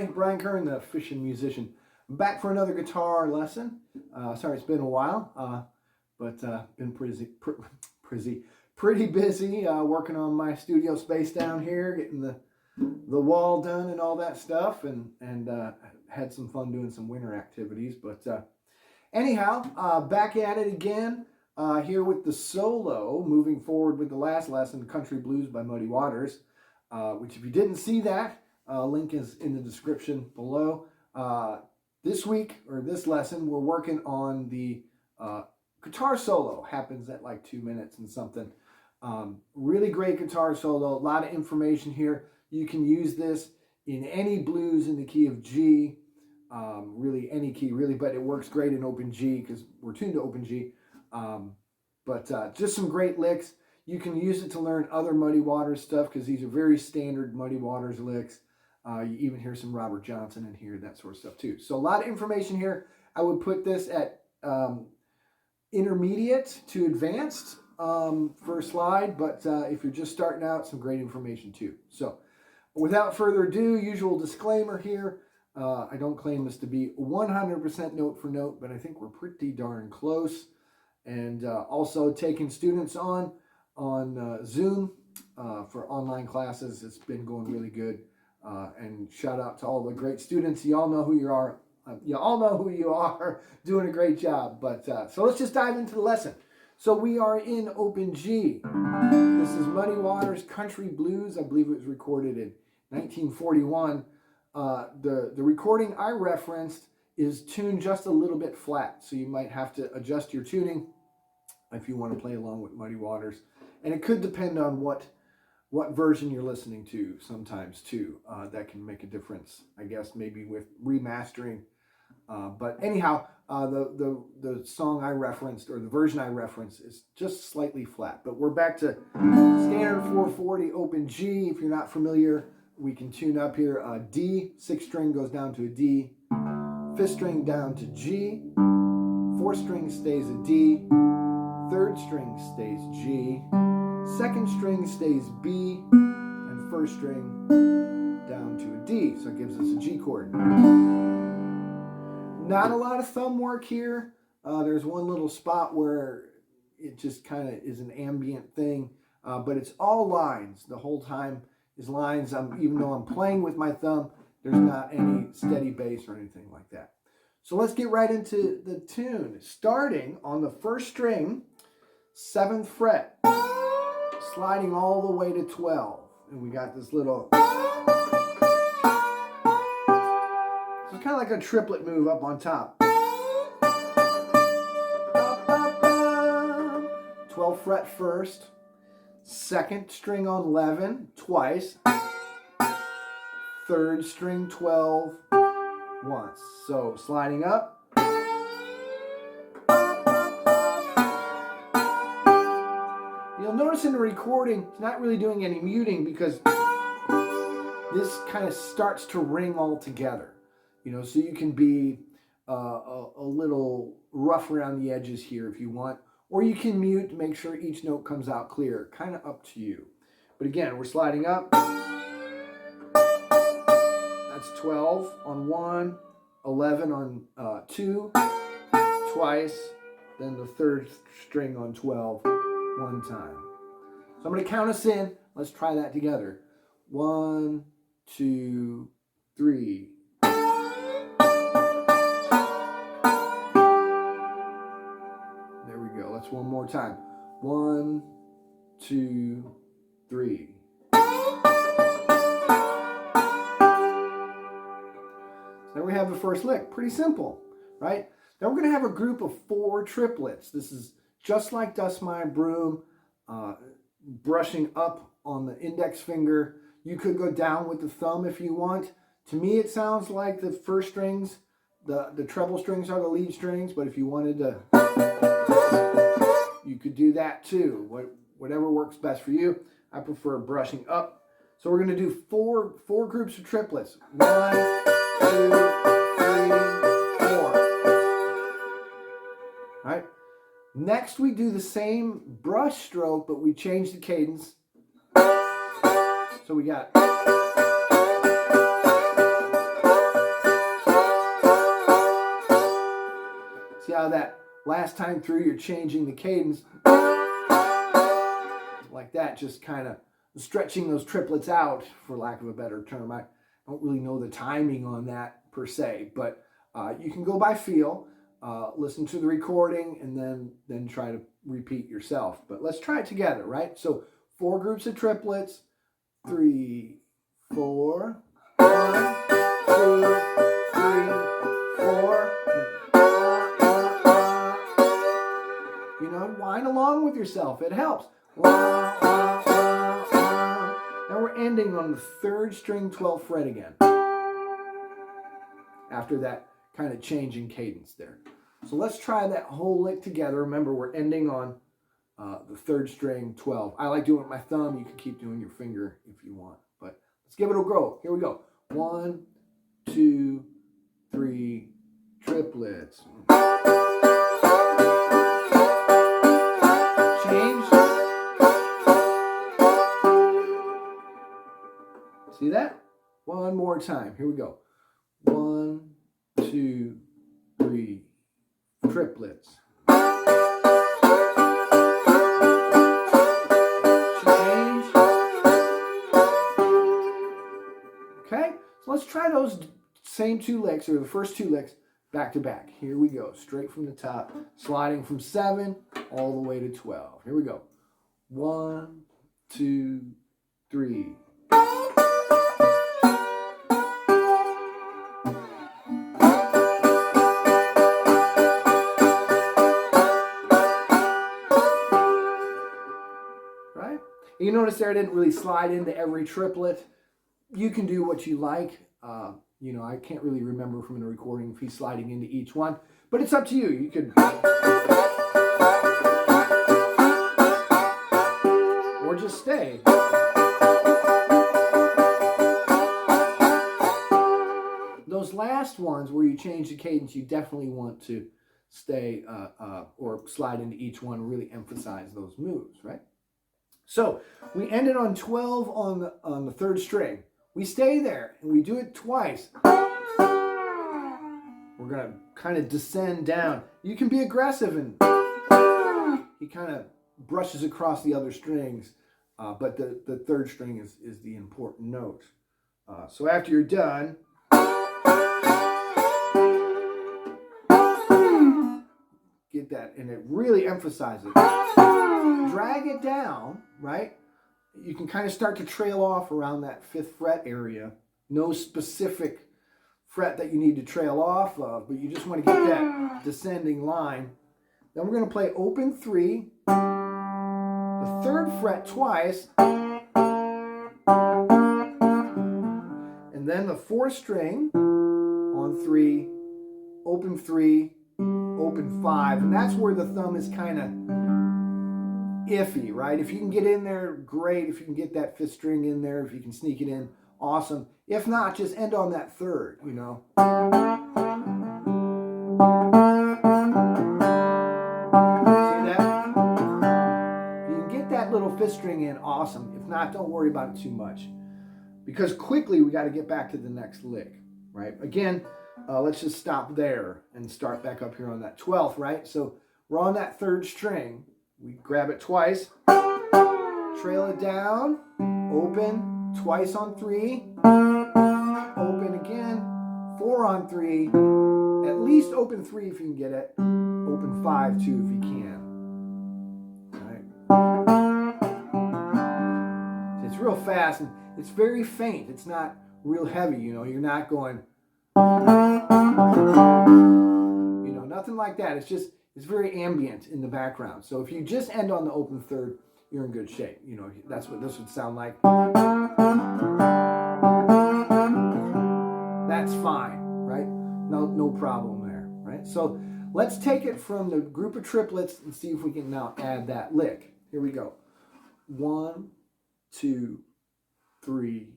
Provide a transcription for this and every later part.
everybody. Brian Kern, the fishing musician. I'm back for another guitar lesson. Sorry, it's been a while, but been pretty busy working on my studio space down here, getting the wall done and all that stuff, and had some fun doing some winter activities. But anyhow, back at it again here with the solo, moving forward with the last lesson, Country Blues by Muddy Waters, which if you didn't see that, link is in the description below. This week, or this lesson, we're working on the guitar solo. Happens at like 2 minutes and something. Really great guitar solo, a lot of information here. You can use this in any blues in the key of G, really any key, really, but it works great in open G because we're tuned to open G. But just some great licks. You can use it to learn other Muddy Waters stuff because these are very standard Muddy Waters licks. You even hear some Robert Johnson in here, that sort of stuff too. So a lot of information here. I would put this at intermediate to advanced first slide, but if you're just starting out, some great information too. So without further ado, usual disclaimer here. I don't claim this to be 100% note for note, but I think we're pretty darn close. And also taking students on Zoom for online classes. It's been going really good. And shout out to all the great students. You all know who you are. Doing a great job. But so let's just dive into the lesson. So we are in open G. This is Muddy Waters Country Blues. I believe it was recorded in 1941. The recording I referenced is tuned just a little bit flat. So you might have to adjust your tuning if you want to play along with Muddy Waters. And it could depend on what version you're listening to sometimes too. That can make a difference, I guess, maybe with remastering. But anyhow, the song I referenced, or the version I referenced, is just slightly flat. But we're back to standard 440 open G. If you're not familiar, we can tune up here. D, 6th string goes down to a D, 5th string down to G, 4th string stays a D, 3rd string stays G, 2nd string stays B, and 1st string down to a D. So it gives us a G chord. Not a lot of thumb work here. There's one little spot where it just kind of is an ambient thing, but it's all lines. The whole time is lines. Even though I'm playing with my thumb, there's not any steady bass or anything like that. So let's get right into the tune. Starting on the 1st string, 7th fret, sliding all the way to 12. And we got this little... So it's kind of like a triplet move up on top. 12th fret first, 2nd string on 11 twice, 3rd string 12 once. So sliding up. You'll notice in the recording, it's not really doing any muting because this kind of starts to ring all together. You know, so you can be a little rough around the edges here if you want, or you can mute to make sure each note comes out clear. Kind of up to you. But again, we're sliding up. That's 12 on 1, 11 on 2, twice, then the 3rd string on 12, one time. So I'm going to count us in. Let's try that together. 1, 2, 3. There we go. Let's one more time. 1, 2, 3. There we have the first lick. Pretty simple, right? Then we're going to have a group of 4 triplets. This is just like Dust My Broom, brushing up on the index finger. You could go down with the thumb if you want. To me, it sounds like the 1st strings, the treble strings are the lead strings, but if you wanted to, you could do that too. Whatever works best for you. I prefer brushing up. So we're going to do four groups of triplets. 1, 2, 3, 4. All right. Next, we do the same brush stroke, but we change the cadence. So we got See how that last time through you're changing the cadence like that, just kind of stretching those triplets out, for lack of a better term. I don't really know the timing on that per se, but you can go by feel, listen to the recording, and then try to repeat yourself. But let's try it together, right? So 4 groups of triplets, 3, 4, 1, 2, 3, 4. You know, whine along with yourself. It helps. Now we're ending on the 3rd string 12th fret again. After that kind of change in cadence there. So let's try that whole lick together. Remember, we're ending on the 3rd string 12. I like doing it with my thumb. You can keep doing your finger if you want. But let's give it a go. Here we go. 1, 2, 3, triplets. Change. See that? One more time. Here we go. 1, 2, 3, triplets. Change. Okay, so let's try those same 2 licks, or the first 2 licks, back to back. Here we go, straight from the top, sliding from 7 all the way to 12. Here we go. 1, 2, 3. Right? You notice there I didn't really slide into every triplet. You can do what you like. You know, I can't really remember from the recording if he's sliding into each one, but it's up to you. You could, or just stay. Those last ones where you change the cadence, you definitely want to stay or slide into each one, really emphasize those moves, right? So we ended on 12 on the 3rd string. We stay there and we do it twice. We're going to kind of descend down. You can be aggressive, and he kind of brushes across the other strings, but the 3rd string is the important note. So after you're done, get that, and it really emphasizes it. Drag it down, right? You can kind of start to trail off around that 5th fret area. No specific fret that you need to trail off of, but you just want to get that descending line. Then we're going to play open 3, the 3rd fret twice, and then the 4th string on 3, open 3, open 5, and that's where the thumb is kind of iffy, right? If you can get in there, great. If you can get that 5th string in there, if you can sneak it in, awesome. If not, just end on that 3rd, you know. See that? If you can get that little 5th string in, awesome. If not, don't worry about it too much, because quickly we got to get back to the next lick, right? Again, let's just stop there and start back up here on that 12th, right? So we're on that 3rd string. We grab it twice, trail it down, open, twice on 3, open again, 4 on 3, at least open 3 if you can get it, open 5 too if you can. All right. It's real fast, and it's very faint. It's not real heavy, you know. You're not going, you know, nothing like that. It's very ambient in the background. So if you just end on the open 3rd, you're in good shape. You know, that's what this would sound like. That's fine, right? No problem there, right? So let's take it from the group of triplets and see if we can now add that lick. Here we go. 1, 2, 3,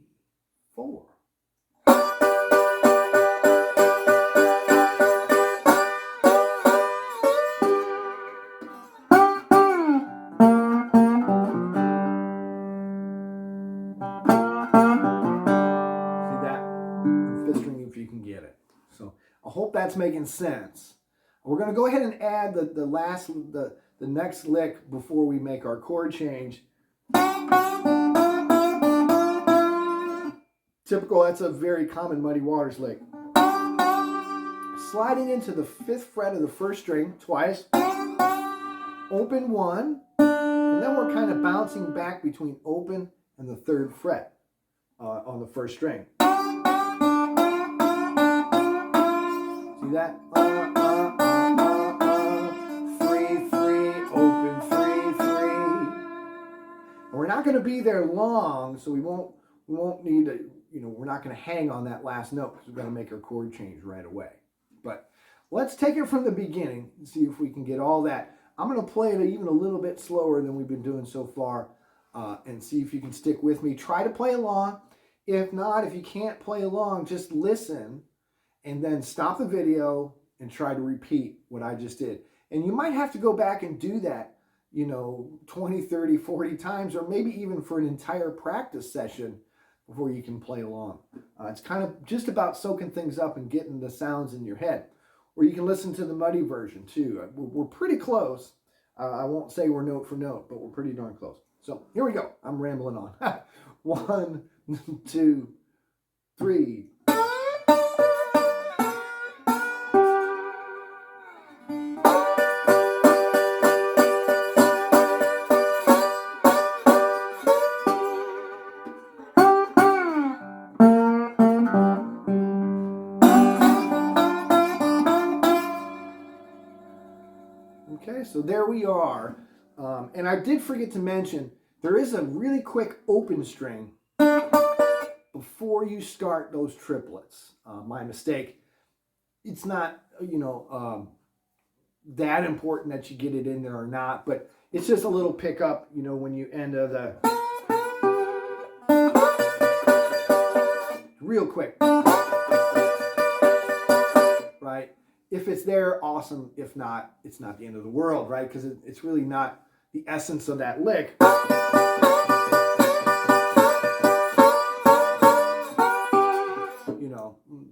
4. If you can get it. So I hope that's making sense. We're going to go ahead and add the next lick before we make our chord change. Typical, that's a very common Muddy Waters lick. Sliding into the 5th fret of the 1st string twice, open 1, and then we're kind of bouncing back between open and the 3rd fret on the 1st string. See that? 3, 3, open 3, 3. And we're not going to be there long, so we won't need to, we're not going to hang on that last note because we're going to make our chord change right away. But let's take it from the beginning and see if we can get all that. I'm going to play it even a little bit slower than we've been doing so far and see if you can stick with me. Try to play along. If not, if you can't play along, just listen and then stop the video and try to repeat what I just did. And you might have to go back and do that, 20, 30, 40 times, or maybe even for an entire practice session before you can play along. It's kind of just about soaking things up and getting the sounds in your head. Or you can listen to the Muddy version too. We're pretty close. I won't say we're note for note, but we're pretty darn close. So here we go. I'm rambling on. 1, 2, 3. Okay, so there we are. And I did forget to mention, there is a really quick open string before you start those triplets. My mistake. It's not, that important that you get it in there or not, but it's just a little pickup, when you end of the... Real quick. Right? If it's there, awesome. If not, it's not the end of the world, right? Because it's really not the essence of that lick.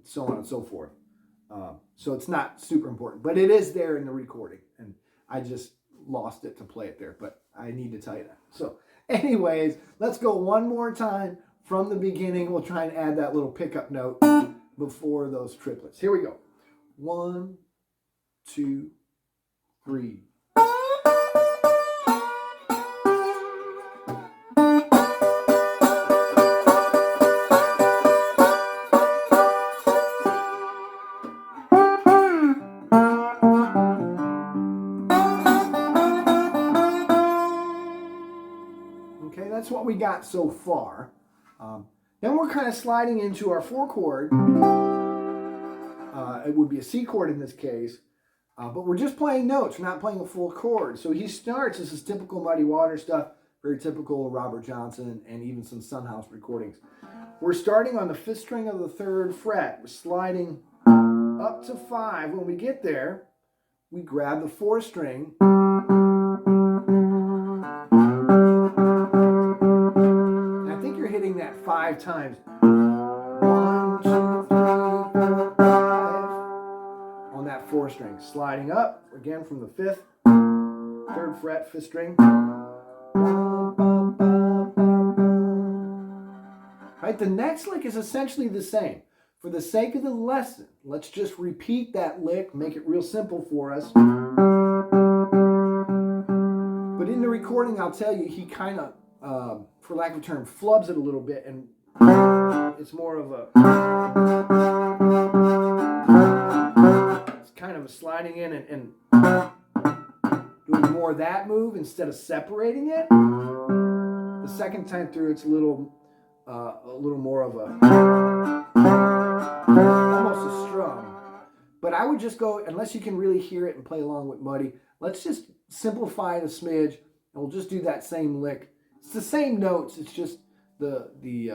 So on and so forth. So it's not super important, but it is there in the recording, and I just lost it to play it there, but I need to tell you that. So anyways, let's go one more time from the beginning. We'll try and add that little pickup note before those triplets. Here we go. 1, 2, 3. Okay, that's what we got so far. Then we're kind of sliding into our 4 chord. It would be a C chord in this case, but we're just playing notes. We're not playing a full chord. So he starts, this is typical Muddy Waters stuff, very typical of Robert Johnson and even some Sunhouse recordings. We're starting on the 5th string of the 3rd fret. We're sliding up to 5. When we get there, we grab the 4th string. And I think you're hitting that 5 times. 1, 2, 3, 4, 5. On that 4th string. Sliding up, again from the 5th, 3rd fret, 5th string. Right, the next lick is essentially the same. For the sake of the lesson, let's just repeat that lick, make it real simple for us. But in the recording, I'll tell you, he kind of, for lack of a term, flubs it a little bit, and it's more of a... It's kind of a sliding in and doing more of that move instead of separating it. The second time through, it's a little more of a... almost a strum. But I would just go, unless you can really hear it and play along with Muddy, let's just simplify it a smidge, and we'll just do that same lick. It's the same notes, it's just the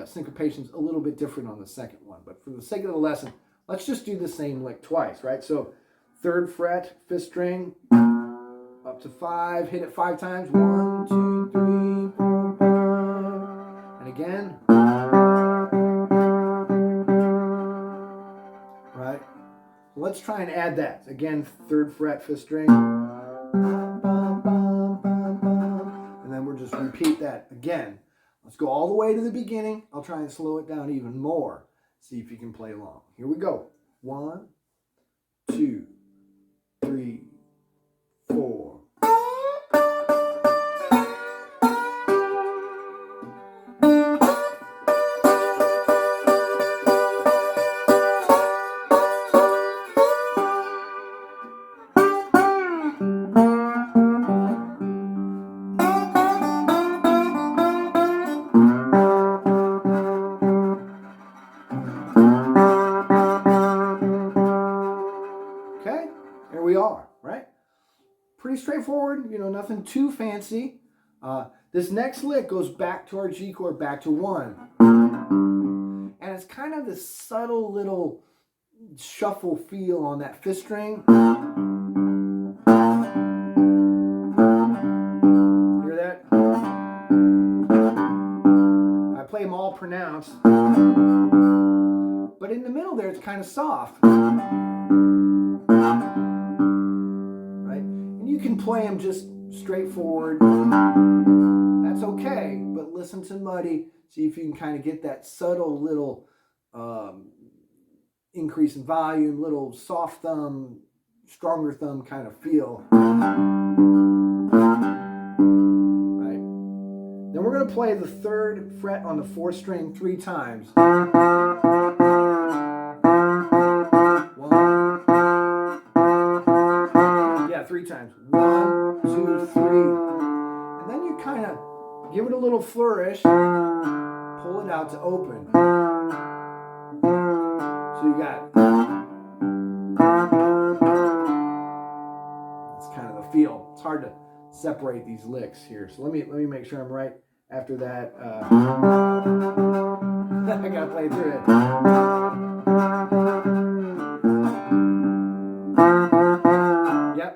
syncopation's a little bit different on the second one. But for the sake of the lesson, let's just do the same lick twice, right? So 3rd fret, 5th string, up to 5, hit it 5 times. 1, 2, 3, 4, 5. And again. Let's try and add that. Again, 3rd fret, 5th string. And then we'll just repeat that again. Let's go all the way to the beginning. I'll try and slow it down even more. See if you can play along. Here we go. 1, 2, 3, 4. Okay, there we are, right? Pretty straightforward, you know, nothing too fancy. This next lick goes back to our G chord, back to 1. And it's kind of this subtle little shuffle feel on that 5th string. Hear that? I play them all pronounced. But in the middle there, it's kind of soft. Right? And you can play them just straightforward. That's okay, but listen to Muddy. See if you can kind of get that subtle little increase in volume, little soft thumb, stronger thumb kind of feel. Right? Then we're going to play the 3rd fret on the 4th string 3 times. 1, 3 times. 1, 2, 3. And then you kind of give it a little flourish. Pull it out to open. So you got, that's kind of the feel. It's hard to separate these licks here. So let me make sure I'm right after that. I gotta play through it. Yep.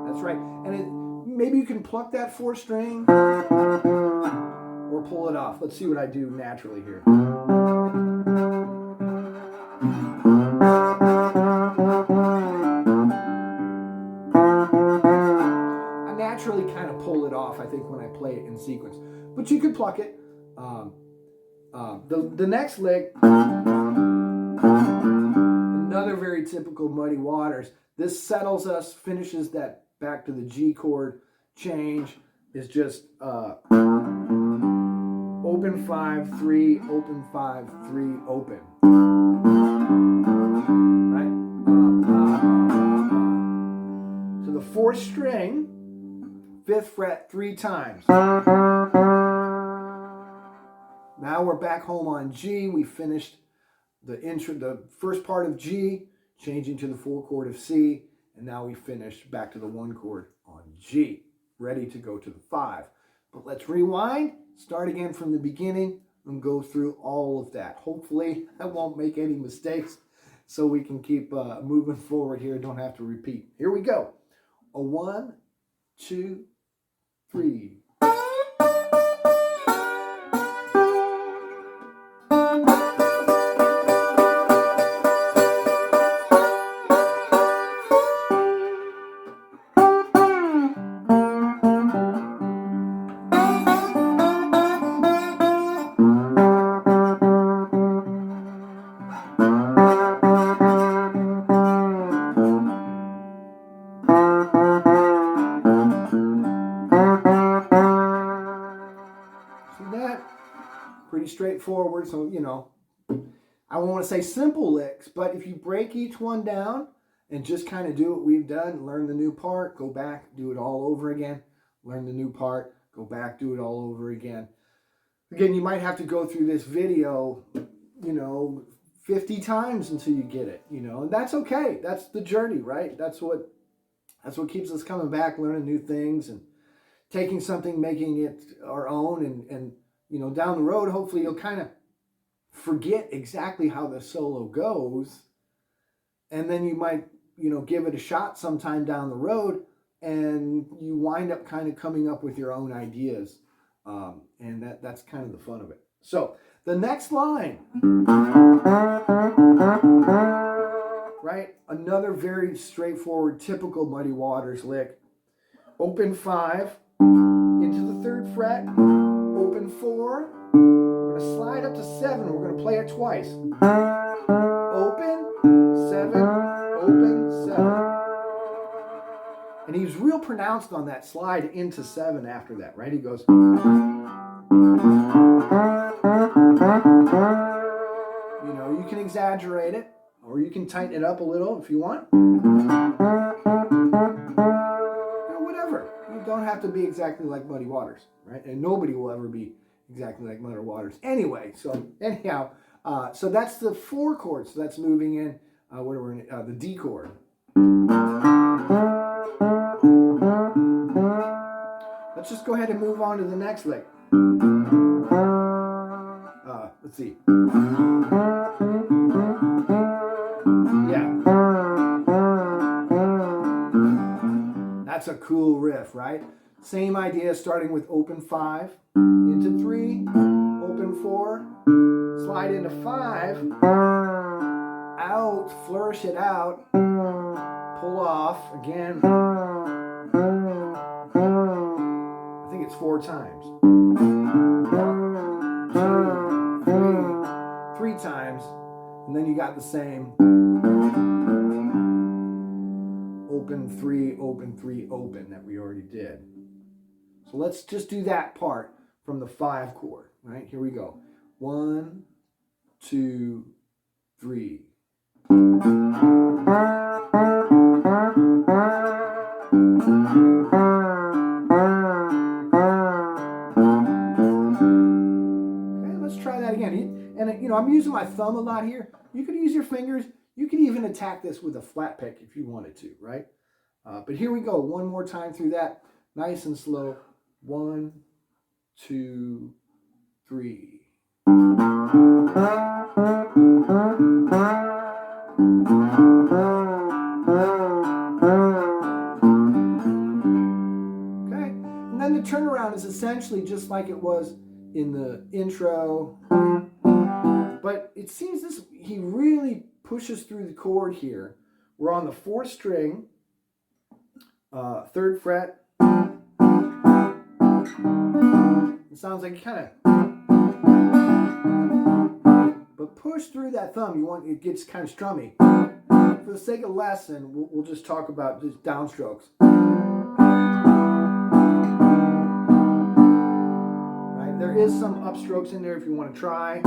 That's right. And maybe you can pluck that 4th string or pull it off. Let's see what I do naturally here. I naturally kind of pull it off, I think, when I play it in sequence. But you can pluck it. The next lick, another very typical Muddy Waters. This settles us, finishes that back to the G chord change. Is just open 5, 3, open 5, 3, open. Right? So the 4th string, 5th fret 3 times. Now we're back home on G. We finished the first part of G, changing to the 4 chord of C, and now we finish back to the 1 chord on G, ready to go to the 5. But let's rewind, start again from the beginning, and go through all of that. Hopefully, I won't make any mistakes, so we can keep moving forward here. Don't have to repeat. Here we go. A 1, 2, 3. Pretty straightforward. So, you know, I won't want to say simple licks, but if you break each one down and just kind of do what we've done, learn the new part, go back, do it all over again, learn the new part, go back, do it all over again. Again, you might have to go through this video, you know, 50 times until you get it, you know, and that's okay. That's the journey, right? That's what keeps us coming back, learning new things and taking something, making it our own, and you know, down the road, hopefully you'll kind of forget exactly how the solo goes, and then you might, you know, give it a shot sometime down the road, and you wind up kind of coming up with your own ideas, and that's kind of the fun of it. So the next line. right? Another very straightforward, typical Muddy Waters lick. Open 5 into the 3rd fret, open 4, we're going to slide up to 7, we're going to play it twice. Open, 7, open, 7. And he's real pronounced on that slide into 7 after that, right? He goes. You know, you can exaggerate it, or you can tighten it up a little if you want. Whatever. You don't have to be exactly like Muddy Waters, right? And nobody will ever be exactly like Muddy Waters. Anyway, so anyhow, so that's the 4 chords. So that's moving in, what are we in? The D chord. Let's just go ahead and move on to the next lick. Let's see. Yeah. That's a cool riff, right? Same idea, starting with open 5, into 3, open 4, slide into 5, out, flourish it out, pull off, again. I think it's 4 times. 3 times, and then you got the same open 3, open 3, open that we already did. So let's just do that part from the 5 chord, right? Here we go. 1, 2, 3. And you know, I'm using my thumb a lot here. You could use your fingers. You could even attack this with a flat pick if you wanted to, right? But here we go. One more time through that. Nice and slow. 1, 2, 3. Okay. And then the turnaround is essentially just like it was in the intro. But it seems he really pushes through the chord here. We're on the 4th string, 3rd fret. It sounds like kind of, but push through that thumb. It gets kind of strummy. For the sake of lesson, we'll just talk about just downstrokes. Right, there is some upstrokes in there if you want to try.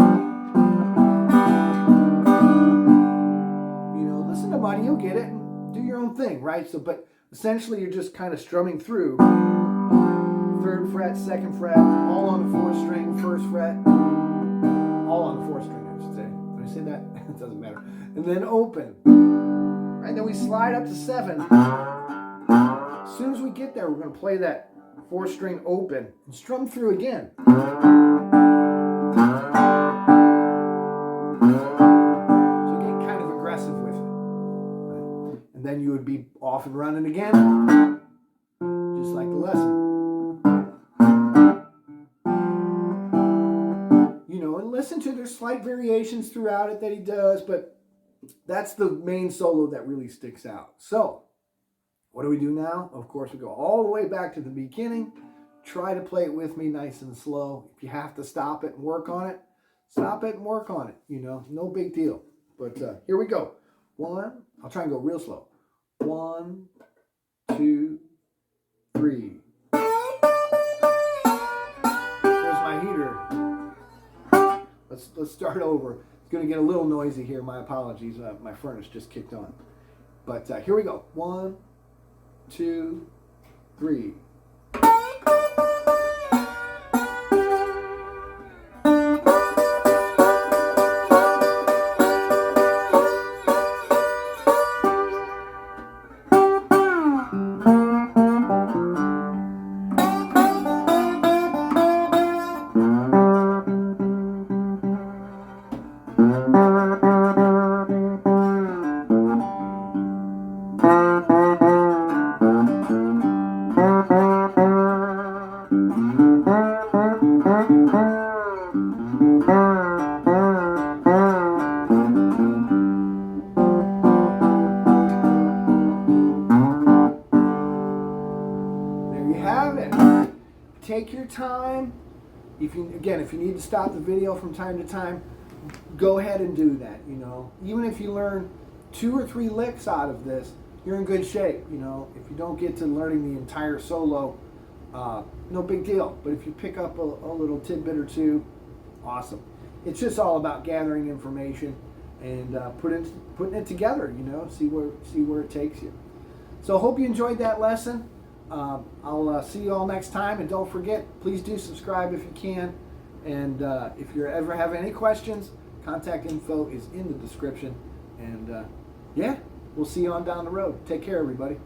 Listen to Muddy, you'll get it, and do your own thing, right? So, but essentially you're just kind of strumming through 3rd fret, 2nd fret, all on the 4th string, 1st fret, all on the 4th string, I should say. Did I say that? It doesn't matter. And then open. Right, then we slide up to 7. As soon as we get there, we're going to play that 4th string open and strum through again. And then you would be off and running again, just like the lesson. You know, and listen to, there's slight variations throughout it that he does, but that's the main solo that really sticks out. So, what do we do now? Of course, we go all the way back to the beginning. Try to play it with me nice and slow. If you have to stop it and work on it, stop it and work on it. You know, no big deal. But here we go. 1, I'll try and go real slow. 1, 2, 3. There's my heater. Let's start over. It's going to get a little noisy here. My apologies. My furnace just kicked on. But here we go. 1, 2, 3. take your time. If you need to stop the video from time to time, go ahead and do that. You know, even if you learn 2 or 3 licks out of this, you're in good shape. You know, if you don't get to learning the entire solo, no big deal. But if you pick up a little tidbit or two, awesome. It's just all about gathering information and putting it together. You know, see where it takes you. So hope you enjoyed that lesson. I'll see you all next time, and don't forget, please do subscribe if you can. And if you ever have any questions, contact info is in the description. And yeah, we'll see you on down the road. Take care, everybody.